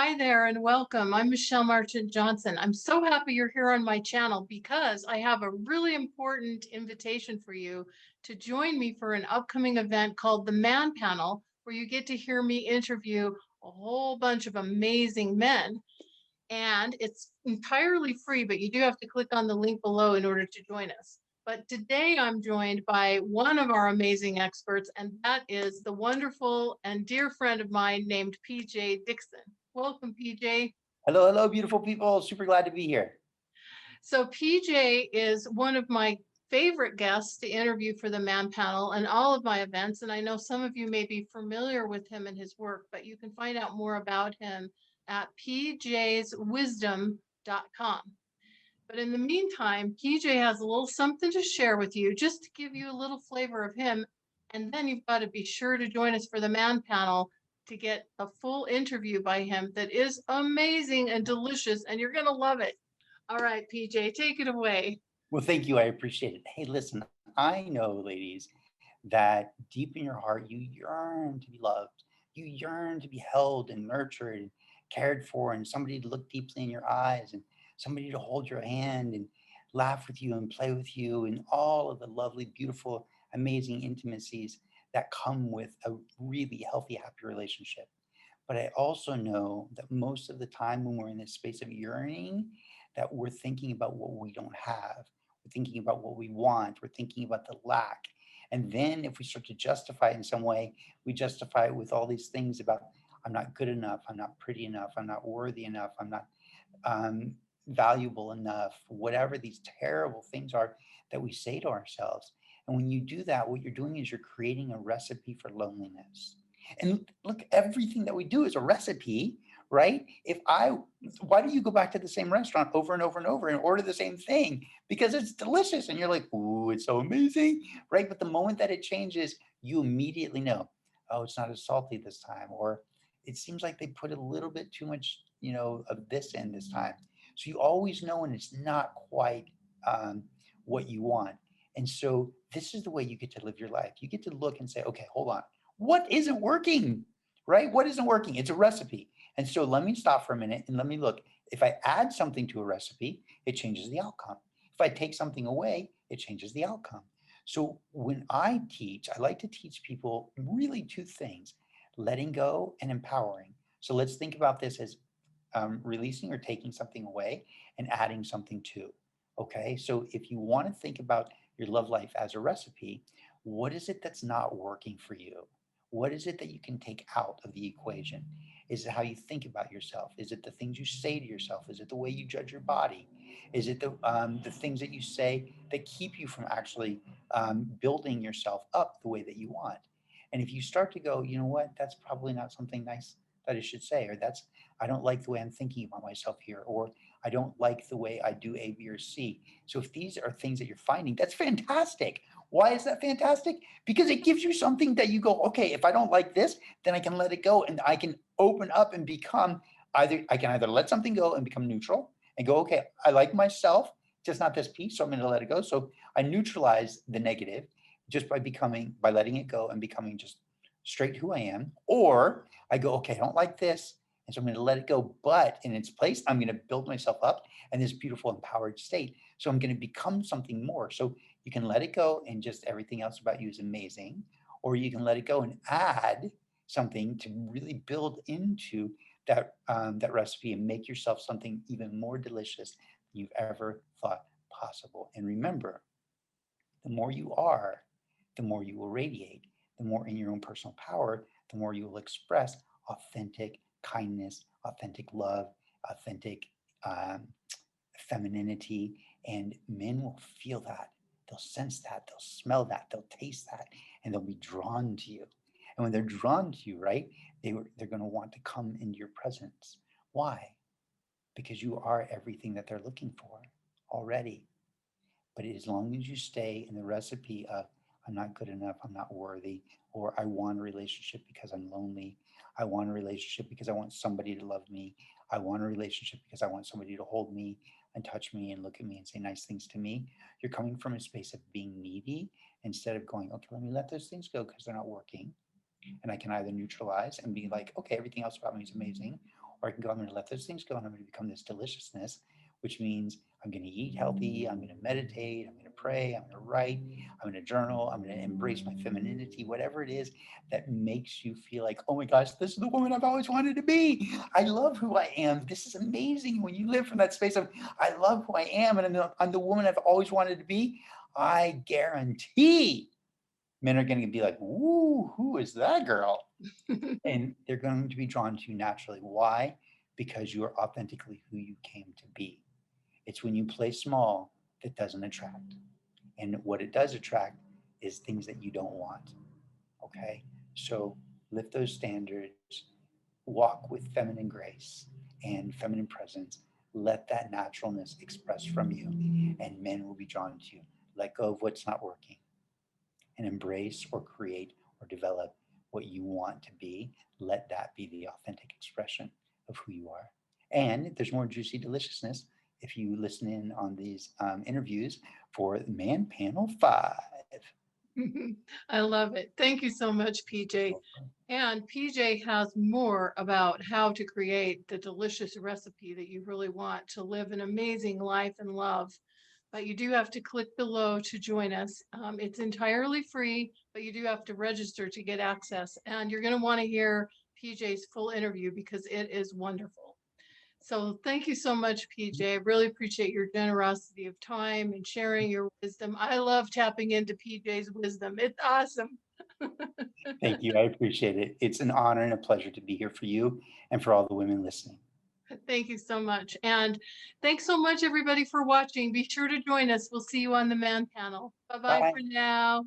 Hi there and welcome. I'm Michelle Marchant Johnson. I'm so happy you're here on my channel because I have a really important invitation for you to join me for an upcoming event called the Man Panel, where you get to hear me interview a whole bunch of amazing men. And it's entirely free, but you do have to click on the link below in order to join us. But today I'm joined by one of our amazing experts, and that is the wonderful and dear friend of mine named PJ Dixon. Welcome, PJ. Hello, hello, beautiful people. Super glad to be here. So PJ is one of my favorite guests to interview for the Man Panel and all of my events. And I know some of you may be familiar with him and his work, but you can find out more about him at pjswisdom.com. But in the meantime, PJ has a little something to share with you just to give you a little flavor of him. And then you've got to be sure to join us for the Man Panel to get a full interview by him that is amazing and delicious, and you're going to love it. All right, PJ, take it away. Well, thank you. I appreciate it. Hey, listen, I know, ladies, that deep in your heart, you yearn to be loved. You yearn to be held and nurtured and cared for, and somebody to look deeply in your eyes, and somebody to hold your hand and laugh with you and play with you, and all of the lovely, beautiful, amazing intimacies that come with a really healthy, happy relationship. But I also know that most of the time when we're in this space of yearning, that we're thinking about what we don't have. We're thinking about what we want. We're thinking about the lack. And then if we start to justify it in some way, we justify it with all these things about I'm not good enough, I'm not pretty enough, I'm not worthy enough, I'm not um, valuable enough, whatever these terrible things are that we say to ourselves. And when you do that, what you're doing is you're creating a recipe for loneliness. And look, everything that we do is a recipe, right? Why do you go back to the same restaurant over and over and over and order the same thing? Because it's delicious. And you're like, ooh, it's so amazing, right? But the moment that it changes, you immediately know, oh, it's not as salty this time. Or it seems like they put a little bit too much, of this in this time. So you always know when it's not quite um, what you want. And so this is the way you get to live your life. You get to look and say, okay, hold on, what isn't working, right? What isn't working? It's a recipe. And so let me stop for a minute and let me look. If I add something to a recipe, it changes the outcome. If I take something away, it changes the outcome. So when I teach, I like to teach people really two things: letting go and empowering. So let's think about this as releasing or taking something away and adding something to. Okay, so if you want to think about your love life as a recipe, what is it that's not working for you? What is it that you can take out of the equation? Is it how you think about yourself? Is it the things you say to yourself? Is it the way you judge your body? Is it the things that you say that keep you from actually building yourself up the way that you want? And if you start to go, you know what, that's probably not something nice that I should say, or that's I don't like the way I'm thinking about myself here, or I don't like the way I do A, B, or C. So if these are things that you're finding, that's fantastic. Why is that fantastic? Because it gives you something that you go, okay, if I don't like this, then I can let it go and I can open up and become I can either let something go and become neutral and go, okay, I like myself, just not this piece, so I'm going to let it go. So I neutralize the negative just by letting it go and becoming just straight who I am. Or I go, okay, I don't like this. And so I'm going to let it go. But in its place, I'm going to build myself up in this beautiful, empowered state. So I'm going to become something more. So you can let it go and just everything else about you is amazing. Or you can let it go and add something to really build into that recipe and make yourself something even more delicious than you've ever thought possible. And remember, the more you are, the more you will radiate. The more in your own personal power, the more you will express authentic kindness, authentic love, authentic um, femininity. And men will feel that. They'll sense that. They'll smell that. They'll taste that. And they'll be drawn to you. And when they're drawn to you, right, they're going to want to come into your presence. Why? Because you are everything that they're looking for already. But as long as you stay in the recipe of I'm not good enough, I'm not worthy, or I want a relationship because I'm lonely, I want a relationship because I want somebody to love me, I want a relationship because I want somebody to hold me and touch me and look at me and say nice things to me, you're coming from a space of being needy instead of going, okay, let me let those things go because they're not working. And I can either neutralize and be like, okay, everything else about me is amazing, Or I can go, I'm going to let those things go and I'm going to become this deliciousness, which means I'm going to eat healthy, I'm going to meditate, I'm going to pray, I'm going to write, I'm going to journal, I'm going to embrace my femininity, whatever it is that makes you feel like, oh my gosh, this is the woman I've always wanted to be. I love who I am. This is amazing. When you live from that space of, I love who I am and I'm the woman I've always wanted to be, I guarantee men are going to be like, ooh, who is that girl? And they're going to be drawn to you naturally. Why? Because you are authentically who you came to be. It's when you play small that doesn't attract. And what it does attract is things that you don't want. Okay? So lift those standards, walk with feminine grace and feminine presence. Let that naturalness express from you, and men will be drawn to you. Let go of what's not working and embrace or create or develop what you want to be. Let that be the authentic expression of who you are. And there's more juicy deliciousness if you listen in on these interviews for Man Panel 5. I love it. Thank you so much, PJ. And PJ has more about how to create the delicious recipe that you really want to live an amazing life and love. But you do have to click below to join us. It's entirely free, but you do have to register to get access. And you're going to want to hear PJ's full interview because it is wonderful. So thank you so much, PJ. I really appreciate your generosity of time and sharing your wisdom. I love tapping into PJ's wisdom. It's awesome. Thank you. I appreciate it. It's an honor and a pleasure to be here for you and for all the women listening. Thank you so much. And thanks so much, everybody, for watching. Be sure to join us. We'll see you on the Man Panel. Bye-bye Bye. for now.